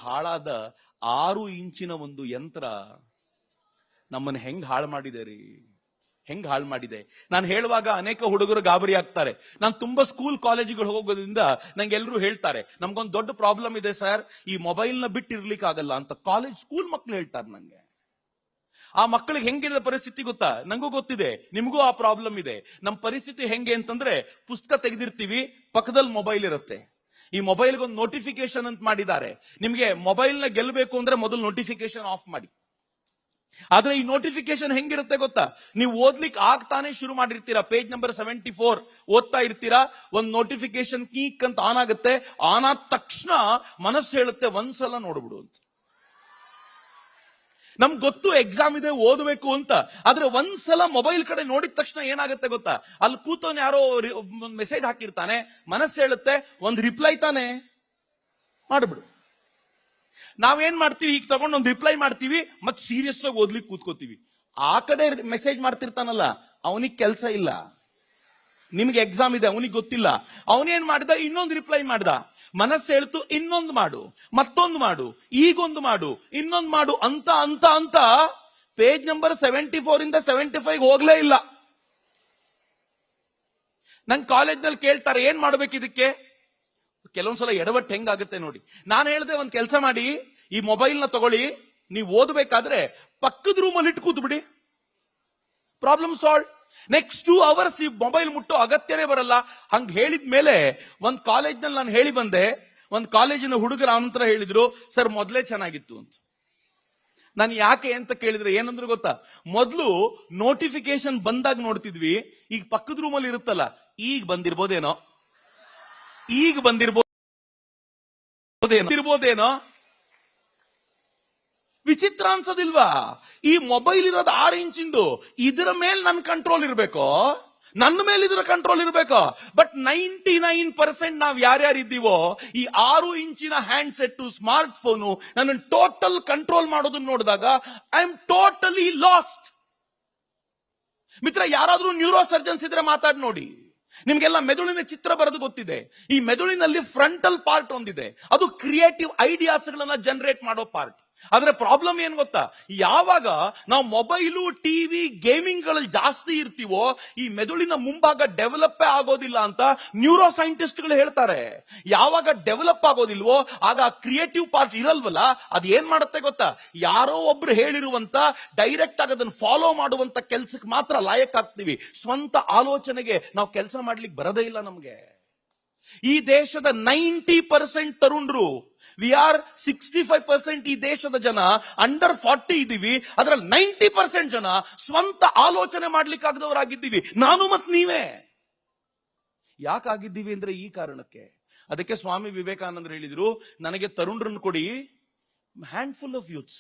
ಹಾಳಾದ 6 ಇಂಚಿನ ಒಂದು ಯಂತ್ರ ನಮ್ಮನ್ನು ಹೆಂಗ್ ಹಾಳು ಮಾಡಿದೆ ರೀ, ಹೆಂಗ್ ಹಾಳು ಮಾಡಿದೆ. ನಾನು ಹೇಳುವಾಗ ಅನೇಕ ಹುಡುಗರು ಗಾಬರಿ ಆಗ್ತಾರೆ. ನಾನು ತುಂಬಾ ಸ್ಕೂಲ್ ಕಾಲೇಜುಗಳು ಹೋಗೋದ್ರಿಂದ ನಂಗೆ ಎಲ್ಲರೂ ಹೇಳ್ತಾರೆ, ನಮ್ಗೊಂದು ದೊಡ್ಡ ಪ್ರಾಬ್ಲಮ್ ಇದೆ ಸರ್, ಈ ಮೊಬೈಲ್ ನ ಬಿಟ್ಟಿರ್ಲಿಕ್ಕೆ ಆಗಲ್ಲ ಅಂತ ಕಾಲೇಜ್ ಸ್ಕೂಲ್ ಮಕ್ಳು ಹೇಳ್ತಾರೆ ನಂಗೆ. ಆ ಮಕ್ಕಳಿಗೆ ಹೆಂಗಿರೋ ಪರಿಸ್ಥಿತಿ ಗೊತ್ತಾ? ನಂಗೂ ಗೊತ್ತಿದೆ, ನಿಮಗೂ ಆ ಪ್ರಾಬ್ಲಮ್ ಇದೆ. ನಮ್ಮ ಪರಿಸ್ಥಿತಿ ಹೆಂಗೆ ಅಂತಂದ್ರೆ, ಪುಸ್ತಕ ತೆಗೆದಿರ್ತೀವಿ, ಪಕ್ಕದಲ್ಲಿ ಮೊಬೈಲ್ ಇರುತ್ತೆ. ಈ ಮೊಬೈಲ್ಗೆ ಒಂದು ನೋಟಿಫಿಕೇಶನ್ ಅಂತ ಮಾಡಿದ್ದಾರೆ. ನಿಮ್ಗೆ ಮೊಬೈಲ್ ನ ಗೆಲ್ಲಬೇಕು ಅಂದ್ರೆ ಮೊದಲು ನೋಟಿಫಿಕೇಶನ್ ಆಫ್ ಮಾಡಿ. ಆದ್ರೆ ಈ ನೋಟಿಫಿಕೇಶನ್ ಹೆಂಗಿರುತ್ತೆ ಗೊತ್ತಾ? ನೀವು ಓದ್ಲಿಕ್ಕೆ ಆಗ್ತಾನೆ ಶುರು ಮಾಡಿರ್ತೀರಾ, ಪೇಜ್ ನಂಬರ್ 74 ಓದ್ತಾ ಇರ್ತೀರಾ, ಒಂದು ನೋಟಿಫಿಕೇಶನ್ ಕೀಕ್ ಅಂತ ಆನ್ ಆಗುತ್ತೆ. ಆನ್ ಆದ ತಕ್ಷಣ ಮನಸ್ಸು ಹೇಳುತ್ತೆ ಒಂದ್ಸಲ ನೋಡ್ಬಿಡು ಅಂತ. ನಮ್ಗೆ ಗೊತ್ತು ಎಕ್ಸಾಮ್ ಇದೆ ಓದಬೇಕು ಅಂತ, ಆದ್ರೆ ಒಂದ್ಸಲ ಮೊಬೈಲ್ ಕಡೆ ನೋಡಿದ ತಕ್ಷಣ ಏನಾಗುತ್ತೆ ಗೊತ್ತಾ? ಅಲ್ಲಿ ಕೂತವನ್ ಯಾರೋ ಮೆಸೇಜ್ ಹಾಕಿರ್ತಾನೆ, ಮನಸ್ಸು ಹೇಳುತ್ತೆ ಒಂದು ರಿಪ್ಲೈ ತಾನೆ ಮಾಡ್ಬಿಡು. ನಾವೇನ್ ಮಾಡ್ತೀವಿ, ಈಗ ತಗೊಂಡು ಒಂದು ರಿಪ್ಲೈ ಮಾಡ್ತೀವಿ, ಮತ್ತೆ ಸೀರಿಯಸ್ ಆಗಿ ಓದ್ಲಿಕ್ಕೆ ಕೂತ್ಕೋತೀವಿ. ಆ ಕಡೆ ಮೆಸೇಜ್ ಮಾಡ್ತಿರ್ತಾನಲ್ಲ, ಅವನಿಗೆ ಕೆಲಸ ಇಲ್ಲ. ನಿಮ್ಗೆ ಎಕ್ಸಾಮ್ ಇದೆ, ಅವನಿಗೆ ಗೊತ್ತಿಲ್ಲ. ಅವನೇನ್ ಮಾಡ್ದ, ಇನ್ನೊಂದು ರಿಪ್ಲೈ ಮಾಡ್ದ. ಮನಸ್ಸು ಹೇಳ್ತು ಇನ್ನೊಂದು ಮಾಡು, ಮತ್ತೊಂದು ಮಾಡು, ಈಗೊಂದು ಮಾಡು, ಇನ್ನೊಂದು ಮಾಡು ಅಂತ ಅಂತ ಅಂತ ಪೇಜ್ ನಂಬರ್ 74 ಇಂದ 75 ಹೋಗ್ಲೇ ಇಲ್ಲ. ನಂಗೆ ಕಾಲೇಜ್ನಲ್ಲಿ ಕೇಳ್ತಾರೆ ಏನ್ ಮಾಡ್ಬೇಕು ಇದಕ್ಕೆ. ಕೆಲವೊಂದ್ಸಲ ಎಡವಟ್ಟು ಹೆಂಗಾಗುತ್ತೆ ನೋಡಿ. ನಾನು ಹೇಳಿದೆ ಒಂದ್ ಕೆಲಸ ಮಾಡಿ, ಈ ಮೊಬೈಲ್ ನ ತಗೊಳ್ಳಿ, ನೀವು ಓದಬೇಕಾದ್ರೆ ಪಕ್ಕದ ರೂಮಲ್ಲಿ ಇಟ್ಟು ಕೂತ್ ಬಿಡಿ, ಪ್ರಾಬ್ಲಮ್ ಸಾಲ್ವ್. ನೆಕ್ಸ್ಟ್ 2 hours ಈ ಮೊಬೈಲ್ ಮುಟ್ಟೋ ಅಗತ್ಯನೇ ಬರಲ್ಲ. ಹಂಗ ಹೇಳಿದ್ಮೇಲೆ ಒಂದ್ ಕಾಲೇಜ್ನಲ್ಲಿ ನಾನು ಹೇಳಿ ಬಂದೆ, ಒಂದ್ ಕಾಲೇಜಿನ ಹುಡುಗರ ನಂತರ ಹೇಳಿದ್ರು, ಸರ್ ಮೊದಲೇ ಚೆನ್ನಾಗಿತ್ತು ಅಂತ. ನಾನು ಯಾಕೆ ಅಂತ ಕೇಳಿದ್ರೆ ಏನಂದ್ರು ಗೊತ್ತಾ? ಮೊದಲು ನೋಟಿಫಿಕೇಶನ್ ಬಂದಾಗ ನೋಡ್ತಿದ್ವಿ, ಈಗ ಪಕ್ಕದ ರೂಮಲ್ಲಿ ಇರುತ್ತಲ್ಲ, ಈಗ ಬಂದಿರ್ಬೋದೇನೋ, ಈಗ ಬಂದಿರ್ಬೋದೇನೋ. ವಿಚಿತ್ರ ಅನ್ಸೋದಿಲ್ವಾ? ಈ ಮೊಬೈಲ್ ಇರೋದು 6 ಇಂಚಿಂದು, ಇದರ ಮೇಲೆ ನನ್ನ ಕಂಟ್ರೋಲ್ ಇರ್ಬೇಕೋ, ನನ್ನ ಮೇಲೆ ಇದರ ಕಂಟ್ರೋಲ್ ಇರ್ಬೇಕೋ. ಬಟ್ 99% ನಾವ್ ಯಾರ್ಯಾರಿದ್ದೀವೋ ಈ 6 ಇಂಚಿನ ಹ್ಯಾಂಡ್ ಸೆಟ್ ಸ್ಮಾರ್ಟ್ ಫೋನು ನನ್ನ ಟೋಟಲ್ ಕಂಟ್ರೋಲ್ ಮಾಡೋದನ್ನ ನೋಡಿದಾಗ ಐ ಆಮ್ ಟೋಟಲಿ ಲಾಸ್ಟ್. ಮಿತ್ರ, ಯಾರಾದ್ರೂ ನ್ಯೂರೋ ಸರ್ಜನ್ಸ್ ಇದ್ರೆ ಮಾತಾಡಿ ನೋಡಿ. ನಿಮ್ಗೆಲ್ಲ ಮೆದುಳಿನ ಚಿತ್ರ ಬರೆದು ಗೊತ್ತಿದೆ. ಈ ಮೆದುಳಿನಲ್ಲಿ ಫ್ರಂಟಲ್ ಪಾರ್ಟ್ ಒಂದಿದೆ, ಅದು ಕ್ರಿಯೇಟಿವ್ ಐಡಿಯಾಸ್ ಗಳನ್ನ ಜನರೇಟ್ ಮಾಡೋ ಪಾರ್ಟ್. ಆದ್ರೆ ಪ್ರಾಬ್ಲಮ್ ಏನ್ ಗೊತ್ತಾ? ಯಾವಾಗ ನಾವು ಮೊಬೈಲು, ಟಿವಿ, ಗೇಮಿಂಗ್ ಗಳಲ್ಲಿ ಜಾಸ್ತಿ ಇರ್ತೀವೋ ಈ ಮೆದುಳಿನ ಮುಂಭಾಗ ಡೆವಲಪ್ ಆಗೋದಿಲ್ಲ ಅಂತ ನ್ಯೂರೋ ಸೈಂಟಿಸ್ಟ್ ಗಳು ಹೇಳ್ತಾರೆ. ಯಾವಾಗ ಡೆವಲಪ್ ಆಗೋದಿಲ್ವೋ ಆಗ ಕ್ರಿಯೇಟಿವ್ ಪಾರ್ಟ್ ಇರಲ್ವಲ್ಲ, ಅದು ಏನ್ ಮಾಡುತ್ತೆ ಗೊತ್ತಾ? ಯಾರೋ ಒಬ್ರು ಹೇಳಿರುವಂತ ಡೈರೆಕ್ಟ್ ಆಗಿ ಅದನ್ನು ಫಾಲೋ ಮಾಡುವಂತ ಕೆಲ್ಸಕ್ಕೆ ಮಾತ್ರ ಲಾಯಕ್ ಆಗ್ತೀವಿ. ಸ್ವಂತ ಆಲೋಚನೆಗೆ ನಾವು ಕೆಲಸ ಮಾಡ್ಲಿಕ್ಕೆ ಬರದೇ ಇಲ್ಲ ನಮ್ಗೆ. ಈ ದೇಶದ 90% ತರುಣರು, ವಿ ಆರ್ 65% ಈ ದೇಶದ ಜನ ಅಂಡರ್ 40 ಇದ್ದೀವಿ. ಅದರಲ್ಲಿ 90% ಜನ ಸ್ವಂತ ಆಲೋಚನೆ ಮಾಡ್ಲಿಕ್ಕಾಗದವರಾಗಿದ್ದೀವಿ, ನಾನು ಮತ್ ನೀವೇ. ಯಾಕಾಗಿದ್ದೀವಿ ಅಂದ್ರೆ ಈ ಕಾರಣಕ್ಕೆ. ಅದಕ್ಕೆ ಸ್ವಾಮಿ ವಿವೇಕಾನಂದರು ಹೇಳಿದ್ರು, ನನಗೆ ತರುಣರನ್ನು ಕೊಡಿ, ಹ್ಯಾಂಡ್ಫುಲ್ ಆಫ್ ಯೂತ್ಸ್,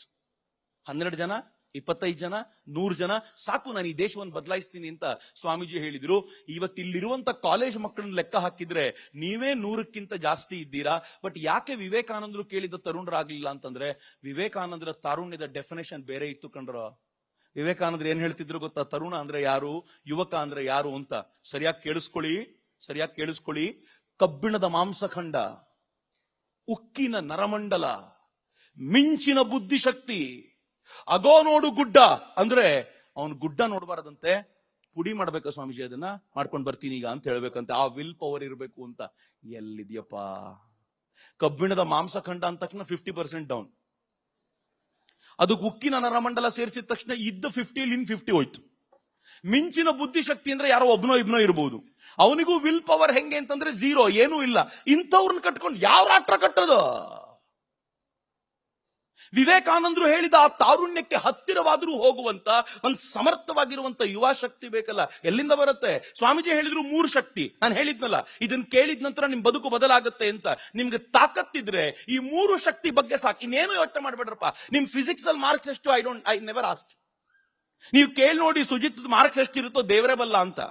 12 ಜನ, 25 ಜನ, 100 ಜನ ಸಾಕು, ನಾನು ಈ ದೇಶವನ್ನು ಬದಲಾಯಿಸ್ತೀನಿ ಅಂತ ಸ್ವಾಮೀಜಿ ಹೇಳಿದ್ರು. ಇವತ್ತಿಲ್ಲಿರುವಂತ ಕಾಲೇಜ್ ಮಕ್ಕಳನ್ನ ಲೆಕ್ಕ ಹಾಕಿದ್ರೆ ನೀವೇ 100ಕ್ಕಿಂತ ಜಾಸ್ತಿ ಇದ್ದೀರಾ. ಬಟ್ ಯಾಕೆ ವಿವೇಕಾನಂದರು ಕೇಳಿದ ತರುಣರಾಗ್ಲಿಲ್ಲ ಅಂತಂದ್ರೆ, ವಿವೇಕಾನಂದರ ತಾರುಣ್ಯದ ಡೆಫಿನೇಷನ್ ಬೇರೆ ಇತ್ತು ಕಂಡ್ರ. ವಿವೇಕಾನಂದರು ಏನ್ ಹೇಳ್ತಿದ್ರು ಗೊತ್ತಾ? ತರುಣ ಅಂದ್ರೆ ಯಾರು, ಯುವಕ ಅಂದ್ರೆ ಯಾರು ಅಂತ. ಸರಿಯಾಗಿ ಕೇಳಿಸ್ಕೊಳ್ಳಿ. ಕಬ್ಬಿಣದ ಮಾಂಸಖಂಡ, ಉಕ್ಕಿನ ನರಮಂಡಲ, ಮಿಂಚಿನ ಬುದ್ಧಿಶಕ್ತಿ, ಅಗೋ ನೋಡು ಗುಡ್ಡ ಅಂದ್ರೆ ಅವನು ಗುಡ್ಡ ನೋಡಬಾರದಂತೆ, ಪುಡಿ ಮಾಡ್ಬೇಕ ಸ್ವಾಮೀಜಿ, ಅದನ್ನ ಮಾಡ್ಕೊಂಡು ಬರ್ತೀನಿ ಈಗ ಅಂತ ಹೇಳ್ಬೇಕಂತೆ. ಆ ವಿಲ್ ಪವರ್ ಇರಬೇಕು ಅಂತ. ಎಲ್ಲಿದ್ಯಪ್ಪ? ಕಬ್ಬಿಣದ ಮಾಂಸಖಂಡ ಅಂದ ತಕ್ಷಣ 50% ಡೌನ್. ಅದು ಉಕ್ಕಿನ ನರಮಂಡಲ ಸೇರಿಸಿದ ತಕ್ಷಣ ಇದ್ದ 50 ಹೋಯ್ತು. ಮಿಂಚಿನ ಬುದ್ಧಿಶಕ್ತಿ ಅಂದ್ರೆ ಯಾರೋ ಒಬ್ನೋ ಇಬ್ನೋ ಇರಬಹುದು, ಅವನಿಗೂ ವಿಲ್ ಪವರ್ ಹೆಂಗೆ ಅಂತಂದ್ರೆ 0, ಏನೂ ಇಲ್ಲ. ಇಂಥವ್ರನ್ನ ಕಟ್ಕೊಂಡು ಯಾವ ರಾಷ್ಟ್ರ ಕಟ್ಟೋದು? ವಿವೇಕಾನಂದರು ಹೇಳಿದ ಆ ತಾರುಣ್ಯಕ್ಕೆ ಹತ್ತಿರವಾದರೂ ಹೋಗುವಂತ ಒಂದು ಸಮರ್ಥವಾಗಿರುವಂತ ಯುವ ಶಕ್ತಿ ಬೇಕಲ್ಲ, ಎಲ್ಲಿಂದ ಬರುತ್ತೆ? ಸ್ವಾಮೀಜಿ ಹೇಳಿದ್ರು 3 ಶಕ್ತಿ. ನಾನು ಹೇಳಿದ್ನಲ್ಲ, ಇದನ್ನ ಕೇಳಿದ ನಂತರ ನಿಮ್ ಬದುಕು ಬದಲಾಗುತ್ತೆ ಅಂತ. ನಿಮ್ಗೆ ತಾಕತ್ತಿದ್ರೆ ಈ 3 ಶಕ್ತಿ ಬಗ್ಗೆ ಸಾಕು, ಇನ್ನೇನು ಯೋಚನೆ ಮಾಡ್ಬೇಡ್ರಪ್ಪ. ನಿಮ್ ಫಿಸಿಕ್ಸ್ ಅಲ್ಲಿ ಮಾರ್ಕ್ಸ್ ಎಷ್ಟು? I never asked. ನೀವು ಕೇಳಿ ನೋಡಿ ಸುಜಿತ್ ಮಾರ್ಕ್ಸ್ ಎಷ್ಟಿರುತ್ತೋ ದೇವರೇ ಬಲ್ಲ ಅಂತ.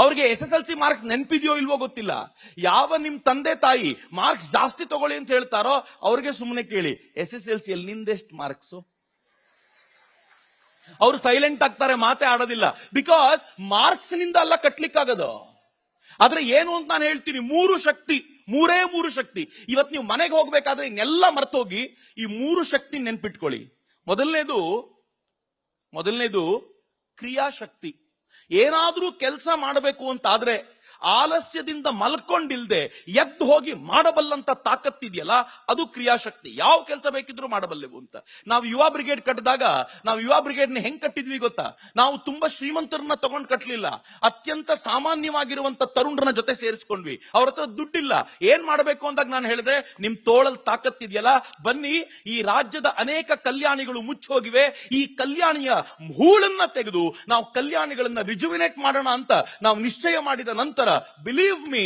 ಅವ್ರಿಗೆ SSLC ಮಾರ್ಕ್ಸ್ ನೆನಪಿದೆಯೋ ಇಲ್ವೋ ಗೊತ್ತಿಲ್ಲ. ಯಾವ ನಿಮ್ ತಂದೆ ತಾಯಿ ಮಾರ್ಕ್ಸ್ ಜಾಸ್ತಿ ತಗೊಳ್ಳಿ ಅಂತ ಹೇಳ್ತಾರೋ ಅವ್ರಿಗೆ ಸುಮ್ಮನೆ ಕೇಳಿ, SSLC ಅಲ್ಲಿ ನಿಂದೆಷ್ಟು ಮಾರ್ಕ್ಸ್? ಅವ್ರು ಸೈಲೆಂಟ್ ಆಗ್ತಾರೆ, ಮಾತೇ ಆಡೋದಿಲ್ಲ. ಬಿಕಾಸ್ ಮಾರ್ಕ್ಸ್ ನಿಂದ ಅಲ್ಲ ಕಟ್ಲಿಕ್ಕಾಗದು. ಆದ್ರೆ ಏನು ಅಂತ ನಾನು ಹೇಳ್ತೀನಿ, 3 ಶಕ್ತಿ, ಮೂರು ಶಕ್ತಿ. ಇವತ್ತು ನೀವು ಮನೆಗೆ ಹೋಗ್ಬೇಕಾದ್ರೆ ಇನ್ನೆಲ್ಲ ಮರ್ತೋಗಿ ಈ 3 ಶಕ್ತಿ ನೆನ್ಪಿಟ್ಕೊಳ್ಳಿ. ಮೊದಲನೇದು ಕ್ರಿಯಾಶಕ್ತಿ. ಏನಾದ್ರೂ ಕೆಲಸ ಮಾಡಬೇಕು ಅಂತಾದ್ರೆ ಆಲಸ್ಯದಿಂದ ಮಲ್ಕೊಂಡಿಲ್ದೆ ಎದ್ದು ಹೋಗಿ ಮಾಡಬಲ್ಲಂತ ತಾಕತ್ತಿದೆಯಲ್ಲ, ಅದು ಕ್ರಿಯಾಶಕ್ತಿ. ಯಾವ ಕೆಲಸ ಬೇಕಿದ್ರು ಮಾಡಬಲ್ಲೆವು ಅಂತ. ನಾವು ಯುವ ಬ್ರಿಗೇಡ್ ಕಟ್ಟಿದಾಗ ನಾವು ಯುವ ಬ್ರಿಗೇಡ್ ನ ಹೆಂಗ್ ಕಟ್ಟಿದ್ವಿ ಗೊತ್ತಾ? ನಾವು ತುಂಬಾ ಶ್ರೀಮಂತರನ್ನ ತಗೊಂಡ್ ಕಟ್ಲಿಲ್ಲ, ಅತ್ಯಂತ ಸಾಮಾನ್ಯವಾಗಿರುವಂತ ತರುಣರನ್ನ ಜೊತೆ ಸೇರಿಸ್ಕೊಂಡ್ವಿ. ಅವ್ರ ಹತ್ರ ದುಡ್ಡಿಲ್ಲ, ಏನ್ ಮಾಡಬೇಕು ಅಂದಾಗ ನಾನು ಹೇಳಿದೆ, ನಿಮ್ ತೋಳಲ್ ತಾಕತ್ತಿದೆಯಲ್ಲ, ಬನ್ನಿ ಈ ರಾಜ್ಯದ ಅನೇಕ ಕಲ್ಯಾಣಿಗಳು ಮುಚ್ಚೋಗಿವೆ, ಈ ಕಲ್ಯಾಣಿಯ ಹೂಳನ್ನ ತೆಗೆದು ನಾವು ಕಲ್ಯಾಣಿಗಳನ್ನ ರಿಜುವಿನೇಟ್ ಮಾಡೋಣ ಅಂತ ನಾವು ನಿಶ್ಚಯ ಮಾಡಿದ ನಂತರ, ಬಿಲೀವ್ ಮೀ,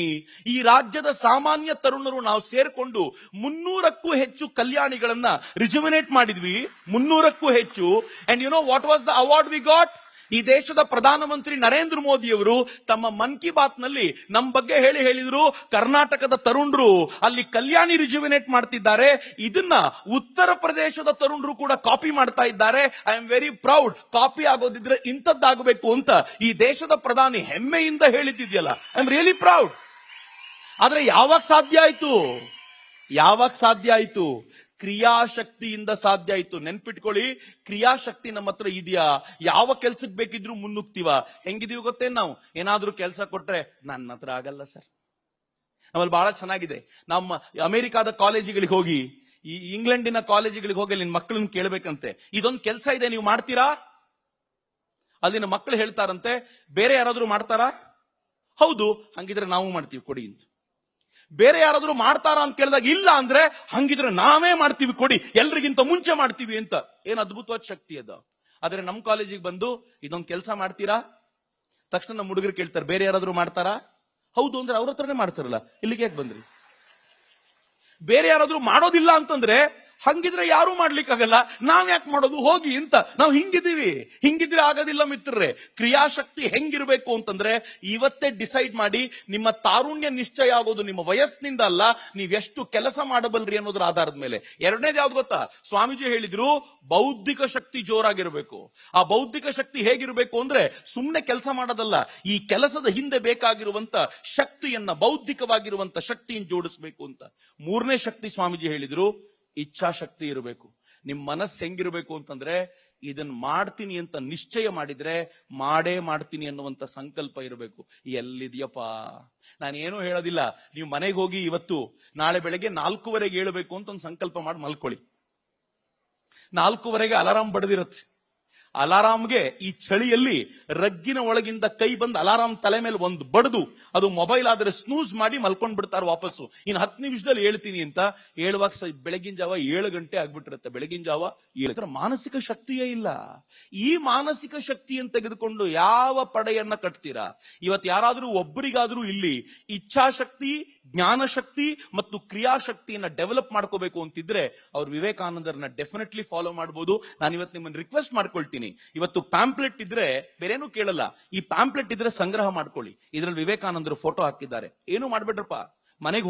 ಈ ರಾಜ್ಯದ ಸಾಮಾನ್ಯ ತರುಣರು ನಾವು ಸೇರ್ಕೊಂಡು 300ಕ್ಕೂ ಹೆಚ್ಚು ಕಲ್ಯಾಣಿಗಳನ್ನ ರಿಜುವಿನೇಟ್ ಮಾಡಿದ್ವಿ. 300ಕ್ಕೂ ಹೆಚ್ಚು. And you know what was the award we got? ಈ ದೇಶದ ಪ್ರಧಾನಮಂತ್ರಿ ನರೇಂದ್ರ ಮೋದಿ ಅವರು ತಮ್ಮ ಮನ್ ಕಿ ಬಾತ್ ನಲ್ಲಿ ನಮ್ಮ ಬಗ್ಗೆ ಹೇಳಿದ್ರು, ಕರ್ನಾಟಕದ ತರುಣರು ಅಲ್ಲಿ ಕಲ್ಯಾಣಿ ರಿಜುವಿನೇಟ್ ಮಾಡ್ತಿದ್ದಾರೆ, ಇದನ್ನ ಉತ್ತರ ಪ್ರದೇಶದ ತರುಣರು ಕೂಡ ಕಾಪಿ ಮಾಡ್ತಾ ಇದ್ದಾರೆ. I am very proud. Copy ಆಗೋದಿದ್ರೆ ಇಂಥದ್ದಾಗಬೇಕು ಅಂತ ಈ ದೇಶದ ಪ್ರಧಾನಿ ಹೆಮ್ಮೆಯಿಂದ ಹೇಳಿದ್ದಿದೆಯಲ್ಲ, ಐ ಆಮ್ ರಿಯಲಿ ಪ್ರೌಡ್. ಆದ್ರೆ ಯಾವಾಗ ಸಾಧ್ಯ ಆಯ್ತು? ಕ್ರಿಯಾಶಕ್ತಿಯಿಂದ ಸಾಧ್ಯ ಆಯ್ತು. ನೆನ್ಪಿಟ್ಕೊಳ್ಳಿ, ಕ್ರಿಯಾಶಕ್ತಿ ನಮ್ಮ ಹತ್ರ ಇದೆಯಾ? ಯಾವ ಕೆಲ್ಸಕ್ಕೆ ಬೇಕಿದ್ರು ಮುನ್ನುಗ್ತೀವ. ಹೆಂಗಿದೀವಿ ಗೊತ್ತೇ? ನಾವು ಏನಾದ್ರೂ ಕೆಲಸ ಕೊಟ್ರೆ ನನ್ನ ಹತ್ರ ಆಗಲ್ಲ ಸರ್. ನಮ್ಮಲ್ಲಿ ಬಹಳ ಚೆನ್ನಾಗಿದೆ. ನಮ್ಮ ಅಮೆರಿಕಾದ ಕಾಲೇಜುಗಳಿಗೆ ಹೋಗಿ, ಈ ಇಂಗ್ಲೆಂಡಿನ ಕಾಲೇಜುಗಳಿಗೆ ಹೋಗಿ ನಿನ್ ಮಕ್ಕಳನ್ನ ಕೇಳ್ಬೇಕಂತೆ, ಇದೊಂದು ಕೆಲಸ ಇದೆ, ನೀವು ಮಾಡ್ತೀರಾ? ಅಲ್ಲಿನ ಮಕ್ಕಳು ಹೇಳ್ತಾರಂತೆ, ಬೇರೆ ಯಾರಾದ್ರೂ ಮಾಡ್ತಾರಾ? ಹೌದು, ಹಂಗಿದ್ರೆ ನಾವು ಮಾಡ್ತೀವಿ, ಕೊಡಿ ಅಂತ. ಬೇರೆ ಯಾರಾದ್ರೂ ಮಾಡ್ತಾರಾ ಅಂತ ಕೇಳಿದಾಗ ಇಲ್ಲ ಅಂದ್ರೆ, ಹಂಗಿದ್ರೆ ನಾವೇ ಮಾಡ್ತೀವಿ, ಕೊಡಿ, ಎಲ್ರಿಗಿಂತ ಮುಂಚೆ ಮಾಡ್ತೀವಿ ಅಂತ. ಏನ್ ಅದ್ಭುತವಾದ ಶಕ್ತಿ ಅದ. ಆದ್ರೆ ನಮ್ ಕಾಲೇಜಿಗೆ ಬಂದು ಇದೊಂದು ಕೆಲಸ ಮಾಡ್ತೀರಾ? ತಕ್ಷಣ ನಮ್ಮ ಹುಡುಗರು ಕೇಳ್ತಾರೆ, ಬೇರೆ ಯಾರಾದ್ರೂ ಮಾಡ್ತಾರಾ? ಹೌದು ಅಂದ್ರೆ ಅವ್ರ ಹತ್ರನೇ ಮಾಡ್ತಾರಲ್ಲ, ಇಲ್ಲಿಗೆ ಯಾಕೆ ಬಂದ್ರಿ? ಬೇರೆ ಯಾರಾದ್ರೂ ಮಾಡೋದಿಲ್ಲ ಅಂತಂದ್ರೆ, ಹಂಗಿದ್ರೆ ಯಾರು ಮಾಡ್ಲಿಕ್ಕಾಗಲ್ಲ, ನಾವ್ ಯಾಕೆ ಮಾಡೋದು, ಹೋಗಿ ಅಂತ. ನಾವು ಹಿಂಗಿದ್ರೆ ಆಗೋದಿಲ್ಲ ಮಿತ್ರರೇ. ಕ್ರಿಯಾಶಕ್ತಿ ಹೆಂಗಿರ್ಬೇಕು ಅಂತಂದ್ರೆ, ಇವತ್ತೇ ಡಿಸೈಡ್ ಮಾಡಿ. ನಿಮ್ಮ ತಾರುಣ್ಯ ನಿಶ್ಚಯ ಆಗೋದು ನಿಮ್ಮ ವಯಸ್ಸಿನಿಂದ ಅಲ್ಲ, ನೀವೆಷ್ಟು ಕೆಲಸ ಮಾಡಬಲ್ರಿ ಅನ್ನೋದ್ರ ಆಧಾರದ ಮೇಲೆ. ಎರಡನೇದು ಯಾವ್ದು ಗೊತ್ತಾ? ಸ್ವಾಮೀಜಿ ಹೇಳಿದ್ರು, ಬೌದ್ಧಿಕ ಶಕ್ತಿ ಜೋರಾಗಿರ್ಬೇಕು. ಆ ಬೌದ್ಧಿಕ ಶಕ್ತಿ ಹೇಗಿರ್ಬೇಕು ಅಂದ್ರೆ, ಸುಮ್ನೆ ಕೆಲಸ ಮಾಡೋದಲ್ಲ, ಈ ಕೆಲಸದ ಹಿಂದೆ ಬೇಕಾಗಿರುವಂತ ಶಕ್ತಿಯನ್ನ, ಬೌದ್ಧಿಕವಾಗಿರುವಂತ ಶಕ್ತಿಯನ್ನು ಜೋಡಿಸ್ಬೇಕು ಅಂತ. ಮೂರನೇ ಶಕ್ತಿ ಸ್ವಾಮೀಜಿ ಹೇಳಿದ್ರು, ಇಚ್ಛಾಶಕ್ತಿ ಇರಬೇಕು. ನಿಮ್ ಮನಸ್ಸು ಹೆಂಗಿರ್ಬೇಕು ಅಂತಂದ್ರೆ, ಇದನ್ನ ಮಾಡ್ತೀನಿ ಅಂತ ನಿಶ್ಚಯ ಮಾಡಿದ್ರೆ ಮಾಡೇ ಮಾಡ್ತೀನಿ ಅನ್ನುವಂತ ಸಂಕಲ್ಪ ಇರಬೇಕು. ಎಲ್ಲಿದ್ಯಪ್ಪ? ನಾನೇನು ಹೇಳೋದಿಲ್ಲ, ನೀವು ಮನೆಗೆ ಹೋಗಿ ಇವತ್ತು ನಾಳೆ ಬೆಳಗ್ಗೆ 4:15 ಏಳಬೇಕು ಅಂತ ಒಂದು ಸಂಕಲ್ಪ ಮಾಡಿ ಮಲ್ಕೊಳ್ಳಿ. 4:15 ಅಲಾರಾಮ್ ಬಡದಿರತ್ತೆ. ಅಲಾರಾಮ್ಗೆ ಈ ಚಳಿಯಲ್ಲಿ ರಗ್ಗಿನ ಒಳಗಿಂದ ಕೈ ಬಂದು ಅಲಾರಾಮ್ ತಲೆ ಮೇಲೆ ಒಂದು ಬಡ್ದು, ಅದು ಮೊಬೈಲ್ ಆದ್ರೆ ಸ್ನೂಸ್ ಮಾಡಿ ಮಲ್ಕೊಂಡ್ ಬಿಡ್ತಾರೆ ವಾಪಸ್ಸು. ಇನ್ನು 10 ನಿಮಿಷದಲ್ಲಿ ಹೇಳ್ತೀನಿ ಅಂತ ಹೇಳುವಾಗ ಬೆಳಗಿನ ಜಾವ 7 ಗಂಟೆ ಆಗ್ಬಿಟ್ಟಿರುತ್ತೆ. ಬೆಳಗಿನ ಜಾವ 7. ಮಾನಸಿಕ ಶಕ್ತಿಯೇ ಇಲ್ಲ. ಈ ಮಾನಸಿಕ ಶಕ್ತಿಯನ್ನು ತೆಗೆದುಕೊಂಡು ಯಾವ ಪಡೆಯನ್ನ ಕಟ್ತೀರಾ? ಇವತ್ತು ಯಾರಾದ್ರೂ ಒಬ್ಬರಿಗಾದ್ರೂ ಇಲ್ಲಿ ಇಚ್ಛಾಶಕ್ತಿ, ಜ್ಞಾನಶಕ್ತಿ ಮತ್ತು ಕ್ರಿಯಾಶಕ್ತಿಯನ್ನ ಡೆವಲಪ್ ಮಾಡ್ಕೋಬೇಕು ಅಂತಿದ್ರೆ, ಅವ್ರು ವಿವೇಕಾನಂದರನ್ನ ಡೆಫಿನೆಟ್ಲಿ ಫಾಲೋ ಮಾಡಬಹುದು. ನಾನು ಇವತ್ತು ನಿಮ್ಮನ್ನು ರಿಕ್ವೆಸ್ಟ್ ಮಾಡ್ಕೊಳ್ತೀನಿ, ಇವತ್ತು ಪ್ಯಾಂಪ್ಲೆಟ್ ಇದ್ರೆ ಬೇರೇನು ಕೇಳಲ್ಲ, ಈ ಪ್ಯಾಂಪ್ಲೆಟ್ ಇದ್ರೆ ಸಂಗ್ರಹ ಮಾಡ್ಕೊಳ್ಳಿ. ಇದ್ರಲ್ಲಿ ವಿವೇಕಾನಂದರು ಫೋಟೋ ಹಾಕಿದ್ದಾರೆ. ಏನು ಮಾಡ್ಬೇಡ್ರಪ್ಪ, ಮನೆಗೆ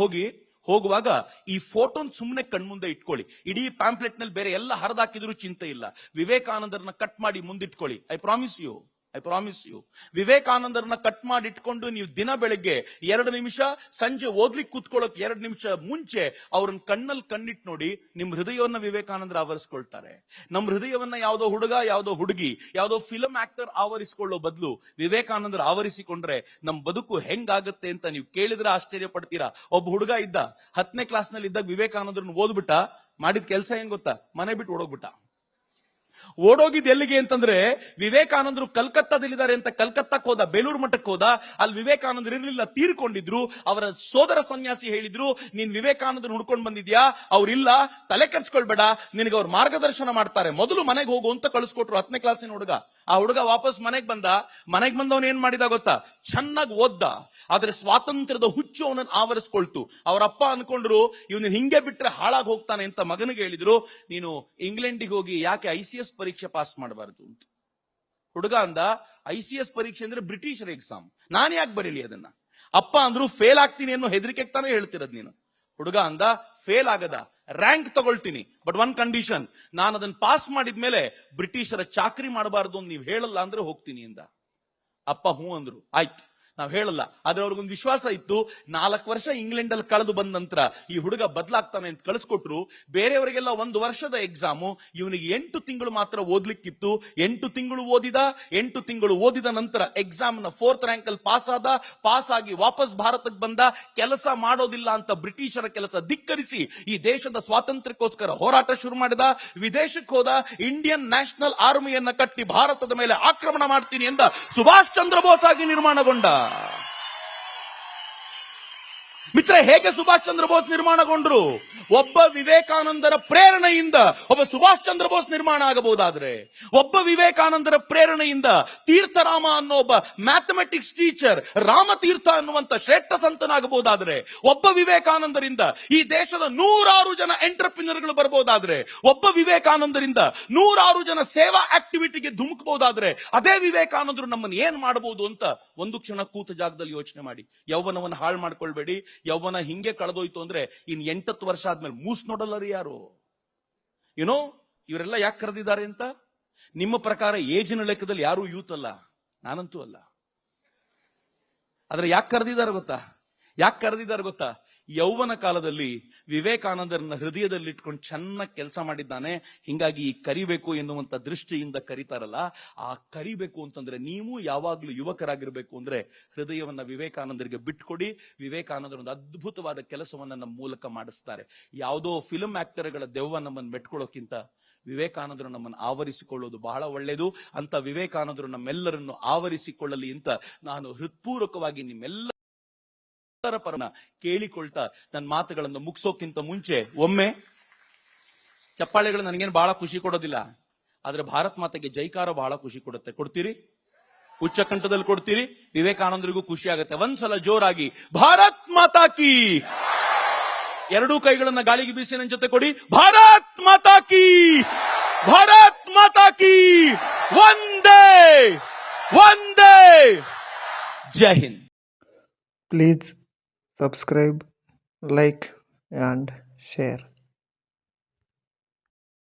ಹೋಗುವಾಗ ಈ ಫೋಟೋನ್ ಸುಮ್ಮನೆ ಕಣ್ಮುಂದೆ ಇಟ್ಕೊಳ್ಳಿ. ಇಡೀ ಪ್ಯಾಂಪ್ಲೆಟ್ ನಲ್ಲಿ ಬೇರೆ ಎಲ್ಲ ಹರಿದಾಕಿದ್ರು ಚಿಂತೆ ಇಲ್ಲ, ವಿವೇಕಾನಂದರನ್ನ ಕಟ್ ಮಾಡಿ ಮುಂದಿಟ್ಕೊಳ್ಳಿ. I promise you. ವಿವೇಕಾನಂದರನ್ನ ಕಟ್ ಮಾಡಿ ಇಟ್ಕೊಂಡು ನೀವು ದಿನ ಬೆಳಗ್ಗೆ 2 ನಿಮಿಷ, ಸಂಜೆ ಓದ್ಲಿಕ್ಕೆ ಕೂತ್ಕೊಳ್ಳೋಕೆ 2 ನಿಮಿಷ ಮುಂಚೆ ಅವ್ರನ್ನ ಕಣ್ಣಲ್ಲಿ ಕಣ್ಣಿಟ್ಟು ನೋಡಿ. ನಿಮ್ ಹೃದಯವನ್ನ ವಿವೇಕಾನಂದರು ಆವರಿಸ್ಕೊಳ್ತಾರೆ. ನಮ್ ಹೃದಯವನ್ನ ಯಾವ್ದೋ ಹುಡುಗ, ಯಾವ್ದೋ ಹುಡುಗಿ, ಯಾವ್ದೋ ಫಿಲಂ ಆಕ್ಟರ್ ಆವರಿಸಿಕೊಳ್ಳೋ ಬದಲು ವಿವೇಕಾನಂದರು ಆವರಿಸಿಕೊಂಡ್ರೆ ನಮ್ ಬದುಕು ಹೆಂಗಾಗತ್ತೆ ಅಂತ ನೀವು ಕೇಳಿದ್ರೆ ಆಶ್ಚರ್ಯ ಪಡ್ತೀರಾ. ಒಬ್ಬ ಹುಡುಗ ಇದ್ದ, 10ನೇ ಕ್ಲಾಸ್ ನಲ್ಲಿ ಇದ್ದಾಗ ವಿವೇಕಾನಂದರನ್ನ ಓದ್ಬಿಟ್ಟ. ಮಾಡಿದ ಕೆಲಸ ಏನ್ ಗೊತ್ತಾ? ಮನೆ ಬಿಟ್ಟು ಓಡೋಗಿದ್ ಎಲ್ಲಿಗೆ ಅಂತಂದ್ರೆ, ವಿವೇಕಾನಂದರು ಕಲ್ಕತ್ತಾದಲ್ಲಿದ್ದಾರೆ ಅಂತ ಕಲ್ಕತ್ತಾಕ್ ಹೋದ, ಬೇಲೂರು ಮಠಕ್ಕೆ ಹೋದ. ಅಲ್ಲಿ ವಿವೇಕಾನಂದರು ಇರ್ಲಿಲ್ಲ, ತೀರ್ಕೊಂಡಿದ್ರು. ಅವರ ಸೋದರ ಸನ್ಯಾಸಿ ಹೇಳಿದ್ರು, ನೀನ್ ವಿವೇಕಾನಂದರು ಹುಡ್ಕೊಂಡ್ ಬಂದಿದ್ಯಾ? ಅವ್ರಿಲ್ಲ, ತಲೆ ಕೆಡ್ಸ್ಕೊಳ್ಬೇಡ, ನಿನಗೆ ಅವ್ರ ಮಾರ್ಗದರ್ಶನ ಮಾಡ್ತಾರೆ, ಮೊದಲು ಮನೆಗೆ ಹೋಗು ಅಂತ ಕಳಿಸ್ಕೊಟ್ರು. 10ನೇ ಕ್ಲಾಸಿನ ಹುಡುಗ. ಆ ಹುಡುಗ ವಾಪಸ್ ಮನೆಗೆ ಬಂದವನ್ ಏನ್ ಮಾಡಿದ ಗೊತ್ತಾ? ಚೆನ್ನಾಗಿ ಓದ್ದ. ಆದ್ರೆ ಸ್ವಾತಂತ್ರ್ಯದ ಹುಚ್ಚು ಅವನನ್ನು ಆವರಿಸ್ಕೊಳ್ತು. ಅವರಪ್ಪ ಅನ್ಕೊಂಡ್ರು, ಇವನು ಹಿಂಗೆ ಬಿಟ್ರೆ ಹಾಳಾಗಿ ಹೋಗ್ತಾನೆ ಅಂತ ಮಗನಿಗೆ ಹೇಳಿದ್ರು, ನೀನು ಇಂಗ್ಲೆಂಡಿಗೆ ಹೋಗಿ ಯಾಕೆ ICS ಪರೀಕ್ಷೆ ಪಾಸ್ ಮಾಡಬಾರದು ಅಂತ. ಹುಡುಗ ಅಂದ, ICS ಪರೀಕ್ಷೆ ಅಂದ್ರೆ ಬ್ರಿಟಿಷರ್ ಎಕ್ಸಾಮ್, ನಾನು ಯಾಕೆ ಬರೀಲಿ ಅದನ್ನ? ಅಪ್ಪ ಅಂದ್ರು, ಫೇಲ್ ಆಗ್ತೀನಿ ಅನ್ನೋ ಹೆದರಿಕೆ ತಾನೇ ಹೇಳ್ತಿರೋದ್ ನೀನು. ಹುಡುಗ ಅಂದ, ಫೇಲ್ ಆಗದ, ರ್ಯಾಂಕ್ ತಗೊಳ್ತೀನಿ, ಬಟ್ ಒನ್ ಕಂಡೀಷನ್, ನಾನು ಅದನ್ನ ಪಾಸ್ ಮಾಡಿದ್ಮೇಲೆ ಬ್ರಿಟಿಷರ ಚಾಕರಿ ಮಾಡಬಾರದು ಅಂತ ನೀವು ಹೇಳಲ್ಲ ಅಂದ್ರೆ ಹೋಗ್ತೀನಿ ಅಂದ. ಅಪ್ಪ ಹೂ ಅಂದ್ರು. ಆಯ್ತು, ನಾವು ಹೇಳಲ್ಲ. ಆದ್ರೆ ಅವ್ರಿಗೊಂದು ವಿಶ್ವಾಸ ಇತ್ತು, 4 ವರ್ಷ ಇಂಗ್ಲೆಂಡ್ ಅಲ್ಲಿ ಕಳೆದು ಬಂದ ನಂತರ ಈ ಹುಡುಗ ಬದಲಾಗ್ತಾನೆ ಅಂತ ಕಳಿಸ್ಕೊಟ್ರು. ಬೇರೆಯವರಿಗೆಲ್ಲ 1 ವರ್ಷದ ಎಕ್ಸಾಮು, ಇವನಿಗೆ 8 ತಿಂಗಳು ಮಾತ್ರ ಓದ್ಲಿಕ್ಕಿತ್ತು. 8 ತಿಂಗಳು ಓದಿದ. 8 ತಿಂಗಳು ಓದಿದ ನಂತರ ಎಕ್ಸಾಮ್ ನ 4th ರ್ಯಾಂಕ್ ಅಲ್ಲಿ ಪಾಸ್ ಆಗಿ ವಾಪಸ್ ಭಾರತಕ್ಕೆ ಬಂದ. ಕೆಲಸ ಮಾಡೋದಿಲ್ಲ ಅಂತ ಬ್ರಿಟಿಷರ ಕೆಲಸ ಧಿಕ್ಕರಿಸಿ ಈ ದೇಶದ ಸ್ವಾತಂತ್ರ್ಯಕ್ಕೋಸ್ಕರ ಹೋರಾಟ ಶುರು ಮಾಡಿದ. ವಿದೇಶಕ್ಕೆ ಹೋದ. ಇಂಡಿಯನ್ ನ್ಯಾಷನಲ್ ಆರ್ಮಿಯನ್ನ ಕಟ್ಟಿ ಭಾರತದ ಮೇಲೆ ಆಕ್ರಮಣ ಮಾಡ್ತೀನಿ ಅಂತ ಸುಭಾಷ್ ಚಂದ್ರ ಬೋಸ್ ಆಗಿ ನಿರ್ಮಾಣಗೊಂಡ. ಮಿತ್ರ, ಹೇಗೆ ಸುಭಾಷ್ ಚಂದ್ರ ಬೋಸ್ ನಿರ್ಮಾಣಗೊಂಡ್ರು? ಒಬ್ಬ ವಿವೇಕಾನಂದರ ಪ್ರೇರಣೆಯಿಂದ ಒಬ್ಬ ಸುಭಾಷ್ ಚಂದ್ರ ಬೋಸ್ ನಿರ್ಮಾಣ ಆಗಬಹುದಾದ್ರೆ, ಒಬ್ಬ ವಿವೇಕಾನಂದರ ಪ್ರೇರಣೆಯಿಂದ ತೀರ್ಥರಾಮ ಅನ್ನೋ ಒಬ್ಬ ಮ್ಯಾಥಮೆಟಿಕ್ಸ್ ಟೀಚರ್, ರಾಮತೀರ್ಥ ಅನ್ನುವಂತ ಶ್ರೇಷ್ಠ ಸಂತನಾಗಬಹುದಾದ್ರೆ, ಒಬ್ಬ ವಿವೇಕಾನಂದರಿಂದ ಈ ದೇಶದ 100 ಜನ ಎಂಟರ್ಪ್ರಿನರ್ಗಳು ಬರಬಹುದಾದ್ರೆ, ಒಬ್ಬ ವಿವೇಕಾನಂದರಿಂದ 100 ಜನ ಸೇವಾ ಆಕ್ಟಿವಿಟಿಗೆ ಧುಮುಕಬಹುದಾದ್ರೆ, ಅದೇ ವಿವೇಕಾನಂದರು ನಮ್ಮನ್ನು ಏನ್ ಮಾಡಬಹುದು ಅಂತ ಒಂದು ಕ್ಷಣ ಕೂತ ಜಾಗದಲ್ಲಿ ಯೋಚನೆ ಮಾಡಿ. ಯೌವನವನ್ನು ಹಾಳು ಮಾಡ್ಕೊಳ್ಬೇಡಿ. ಯೌವನ ಹಿಂಗೆ ಕಳೆದೋಯ್ತು ಅಂದ್ರೆ ಇನ್ 8 ವರ್ಷ ಆದ್ಮೇಲೆ ಮೂಸ್ ನೋಡಲ್ಲರಿ ಯಾರು. ಏನೋ ಇವರೆಲ್ಲ ಯಾಕೆ ಕರೆದಿದ್ದಾರೆ ಅಂತ? ನಿಮ್ಮ ಪ್ರಕಾರ ಏಜಿನ ಲೆಕ್ಕದಲ್ಲಿ ಯಾರು ಯೂತ್ ಅಲ್ಲ, ನಾನಂತೂ ಅಲ್ಲ. ಆದ್ರೆ ಯಾಕೆ ಕರೆದಿದ್ದಾರೆ ಗೊತ್ತಾ? ಯೌವನ ಕಾಲದಲ್ಲಿ ವಿವೇಕಾನಂದರನ್ನ ಹೃದಯದಲ್ಲಿ ಇಟ್ಕೊಂಡು ಚೆನ್ನಾಗಿ ಕೆಲಸ ಮಾಡಿದ್ದಾನೆ. ಹಿಂಗಾಗಿ ಕರಿಬೇಕು ಎನ್ನುವಂತ ದೃಷ್ಟಿಯಿಂದ ಕರೀತಾರಲ್ಲ. ಆ ಕರಿಬೇಕು ಅಂತಂದ್ರೆ ನೀವು ಯಾವಾಗ್ಲೂ ಯುವಕರಾಗಿರ್ಬೇಕು ಅಂದ್ರೆ ಹೃದಯವನ್ನ ವಿವೇಕಾನಂದರಿಗೆ ಬಿಟ್ಕೊಡಿ. ವಿವೇಕಾನಂದರ ಒಂದು ಅದ್ಭುತವಾದ ಕೆಲಸವನ್ನ ನಮ್ಮ ಮೂಲಕ ಮಾಡಿಸ್ತಾರೆ. ಯಾವುದೋ ಫಿಲ್ಮ್ ಆಕ್ಟರ್ಗಳ ದೆವ್ವ ನಮ್ಮನ್ನು ಮೆಟ್ಕೊಳ್ಳೋಕ್ಕಿಂತ ವಿವೇಕಾನಂದರು ನಮ್ಮನ್ನು ಆವರಿಸಿಕೊಳ್ಳೋದು ಬಹಳ ಒಳ್ಳೆಯದು. ಅಂತ ವಿವೇಕಾನಂದರು ನಮ್ಮೆಲ್ಲರನ್ನು ಆವರಿಸಿಕೊಳ್ಳಲಿ ಅಂತ ನಾನು ಹೃತ್ಪೂರ್ವಕವಾಗಿ ನಿಮ್ಮೆಲ್ಲ ಪರನ ಕೇಳಿಕೊಳ್ತಾ ನನ್ನ ಮಾತುಗಳನ್ನು ಮುಗಿಸೋಕ್ಕಿಂತ ಮುಂಚೆ ಒಮ್ಮೆ ಚಪ್ಪಾಳೆಗಳು ನನಗೇನು ಬಹಳ ಖುಷಿ ಕೊಡೋದಿಲ್ಲ, ಆದ್ರೆ ಭಾರತ್ ಮಾತೆಗೆ ಜೈಕಾರ ಬಹಳ ಖುಷಿ ಕೊಡುತ್ತೆ. ಕೊಡ್ತೀರಿ? ಉಚ್ಚ ಕಂಠದಲ್ಲಿ ಕೊಡ್ತೀರಿ? ವಿವೇಕಾನಂದರಿಗೂ ಖುಷಿ ಆಗುತ್ತೆ. ಒಂದ್ಸಲ ಜೋರಾಗಿ ಭಾರತ್ ಮಾತಾ ಕಿ. ಎರಡೂ ಕೈಗಳನ್ನ ಗಾಳಿಗೆ ಬೀಸಿ ನನ್ನ ಜೊತೆ ಕೊಡಿ. ಭಾರತ್ ಮಾತಾ ಕಿ, ಭಾರತ್ ಮಾತಾ ಕಿ. ವಂದೇ ವಂದೇ. ಜೈ Hind. Please subscribe, like and share.